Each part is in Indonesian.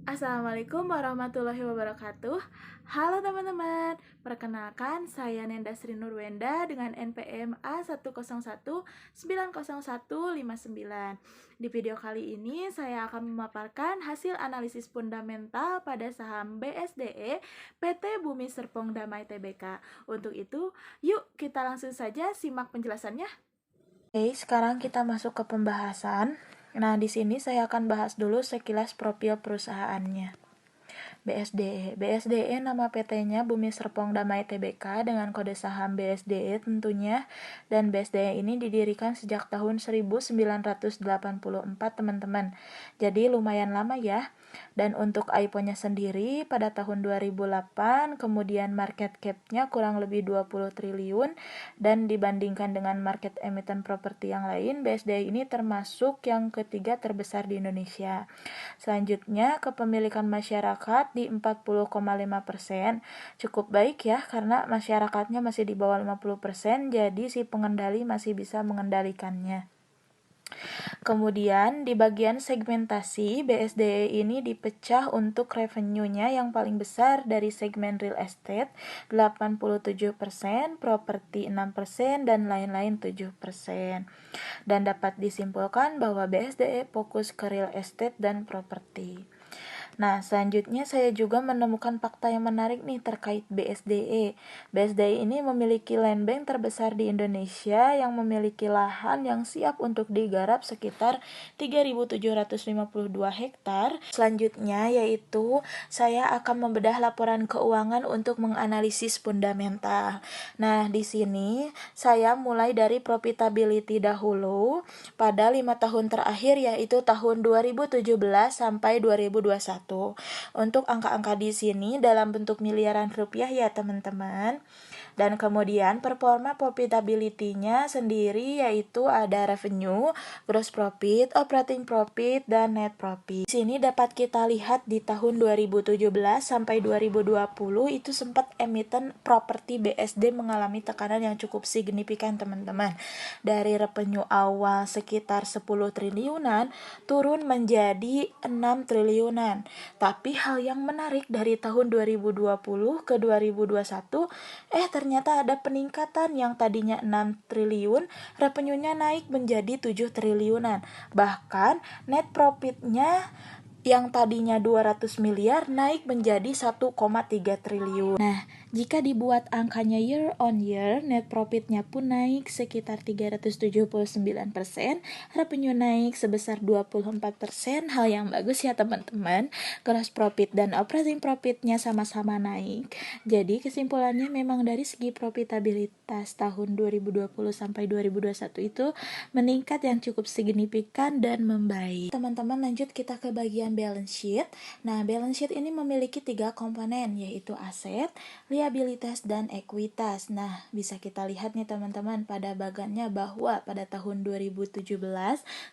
Assalamualaikum warahmatullahi wabarakatuh. Halo teman-teman, perkenalkan saya Nenda Sri Nurwenda dengan NPM A1019019. Di video kali ini saya akan memaparkan hasil analisis fundamental pada saham BSDE PT Bumi Serpong Damai Tbk. Untuk itu, yuk kita langsung saja simak penjelasannya. Oke, sekarang kita masuk ke pembahasan. Nah, di sini saya akan bahas dulu sekilas profil perusahaannya. BSDE. BSDE nama PT-nya Bumi Serpong Damai Tbk dengan kode saham BSDE tentunya, dan BSDE ini didirikan sejak tahun 1984 teman-teman. Jadi lumayan lama ya. Dan untuk IPO-nya sendiri pada tahun 2008, kemudian market cap-nya kurang lebih 20 triliun, dan dibandingkan dengan market emiten properti yang lain, BSDE ini termasuk yang ketiga terbesar di Indonesia. Selanjutnya, kepemilikan masyarakat di 40,5%. Cukup baik ya, karena masyarakatnya masih di bawah 50%, jadi si pengendali masih bisa mengendalikannya. Kemudian di bagian segmentasi, BSDE ini dipecah untuk revenue-nya yang paling besar dari segmen real estate 87%, properti 6%, dan lain-lain 7%. Dan dapat disimpulkan bahwa BSDE fokus ke real estate dan properti. Nah, selanjutnya saya juga menemukan fakta yang menarik nih terkait BSDE. BSDE ini memiliki land bank terbesar di Indonesia yang memiliki lahan yang siap untuk digarap sekitar 3.752 hektar. Selanjutnya yaitu saya akan membedah laporan keuangan untuk menganalisis fundamental. Nah, di sini saya mulai dari profitability dahulu pada 5 tahun terakhir, yaitu tahun 2017 sampai 2021. Untuk angka-angka di sini dalam bentuk miliaran rupiah ya teman-teman. Dan kemudian performa profitability-nya sendiri yaitu ada revenue, gross profit, operating profit, dan net profit. Di sini dapat kita lihat di tahun 2017 sampai 2020 itu sempat emiten properti BSD mengalami tekanan yang cukup signifikan teman-teman. Dari revenue awal sekitar 10 triliunan turun menjadi 6 triliunan. Tapi hal yang menarik dari tahun 2020 ke 2021 ternyata ada peningkatan. Yang tadinya 6 triliun, revenue-nya naik menjadi 7 triliunan. Bahkan net profit-nya yang tadinya 200 miliar naik menjadi 1,3 triliun. Nah, jika dibuat angkanya year on year, net profit-nya pun naik sekitar 379%, revenue naik sebesar 24%, hal yang bagus ya teman-teman. Gross profit dan operating profit-nya sama-sama naik. Jadi kesimpulannya memang dari segi profitabilitas tahun 2020 sampai 2021 itu meningkat yang cukup signifikan dan membaik. Teman-teman, lanjut kita ke bagian balance sheet. Nah, balance sheet ini memiliki 3 komponen, yaitu aset, liabilitas, dan ekuitas. Nah, bisa kita lihat nih teman-teman pada bagannya bahwa pada tahun 2017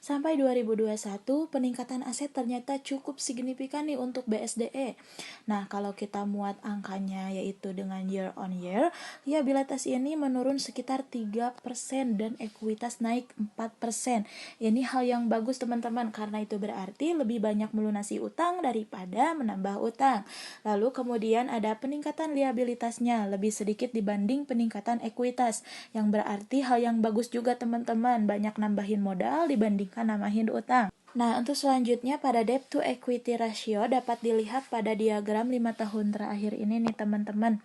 sampai 2021 peningkatan aset ternyata cukup signifikan nih untuk BSDE. Nah, kalau kita muat angkanya yaitu dengan year on year, liabilitas ini menurun sekitar 3% dan ekuitas naik 4%. Ini hal yang bagus teman-teman, karena itu berarti lebih banyak melunasi utang daripada menambah utang. Lalu kemudian ada peningkatan liabilitasnya lebih sedikit dibanding peningkatan ekuitas, yang berarti hal yang bagus juga teman-teman, banyak nambahin modal dibandingkan nambahin utang. Nah, untuk selanjutnya pada debt to equity ratio dapat dilihat pada diagram 5 tahun terakhir ini nih teman-teman.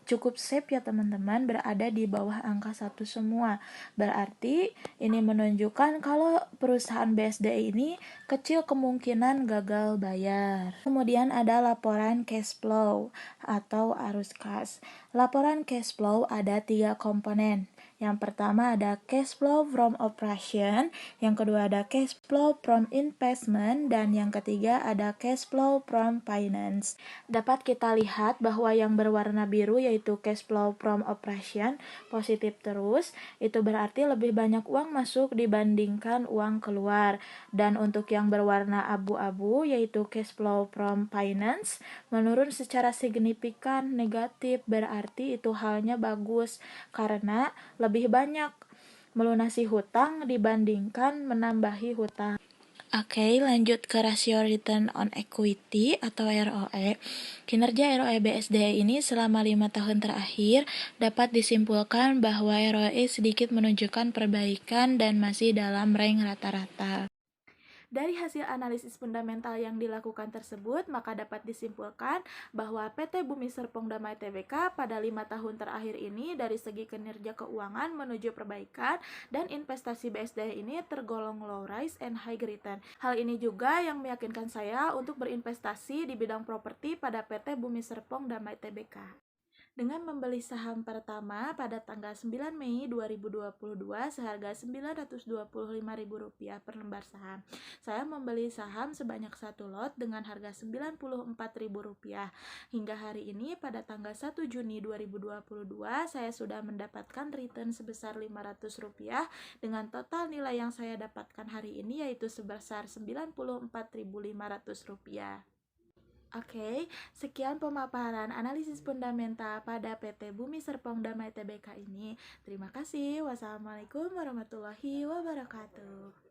Cukup safe ya teman-teman, berada di bawah angka 1 semua. Berarti ini menunjukkan kalau perusahaan BSDE ini kecil kemungkinan gagal bayar. Kemudian ada laporan cash flow atau arus kas. Laporan cash flow ada 3 komponen. Yang pertama ada cash flow from operation, yang kedua ada cash flow from investment, dan yang ketiga ada cash flow from finance. Dapat kita lihat bahwa yang berwarna biru yaitu cash flow from operation positif terus, itu berarti lebih banyak uang masuk dibandingkan uang keluar. Dan untuk yang berwarna abu-abu yaitu cash flow from finance menurun secara signifikan negatif, berarti itu halnya bagus karena lebih banyak melunasi hutang dibandingkan menambahi hutang. Oke, lanjut ke rasio return on equity atau ROE. Kinerja ROE BSDE ini selama 5 tahun terakhir dapat disimpulkan bahwa ROE sedikit menunjukkan perbaikan dan masih dalam range rata-rata. Dari hasil analisis fundamental yang dilakukan tersebut, maka dapat disimpulkan bahwa PT Bumi Serpong Damai Tbk pada 5 tahun terakhir ini dari segi kinerja keuangan menuju perbaikan dan investasi BSD ini tergolong low risk and high return. Hal ini juga yang meyakinkan saya untuk berinvestasi di bidang properti pada PT Bumi Serpong Damai Tbk. Dengan membeli saham pertama pada tanggal 9 Mei 2022 seharga Rp925.000 per lembar saham. Saya membeli saham sebanyak 1 lot dengan harga Rp94.000. Hingga hari ini pada tanggal 1 Juni 2022 saya sudah mendapatkan return sebesar Rp500 dengan total nilai yang saya dapatkan hari ini yaitu sebesar Rp94.500. Oke, sekian pemaparan analisis fundamental pada PT Bumi Serpong Damai Tbk ini. Terima kasih. Wassalamualaikum warahmatullahi wabarakatuh.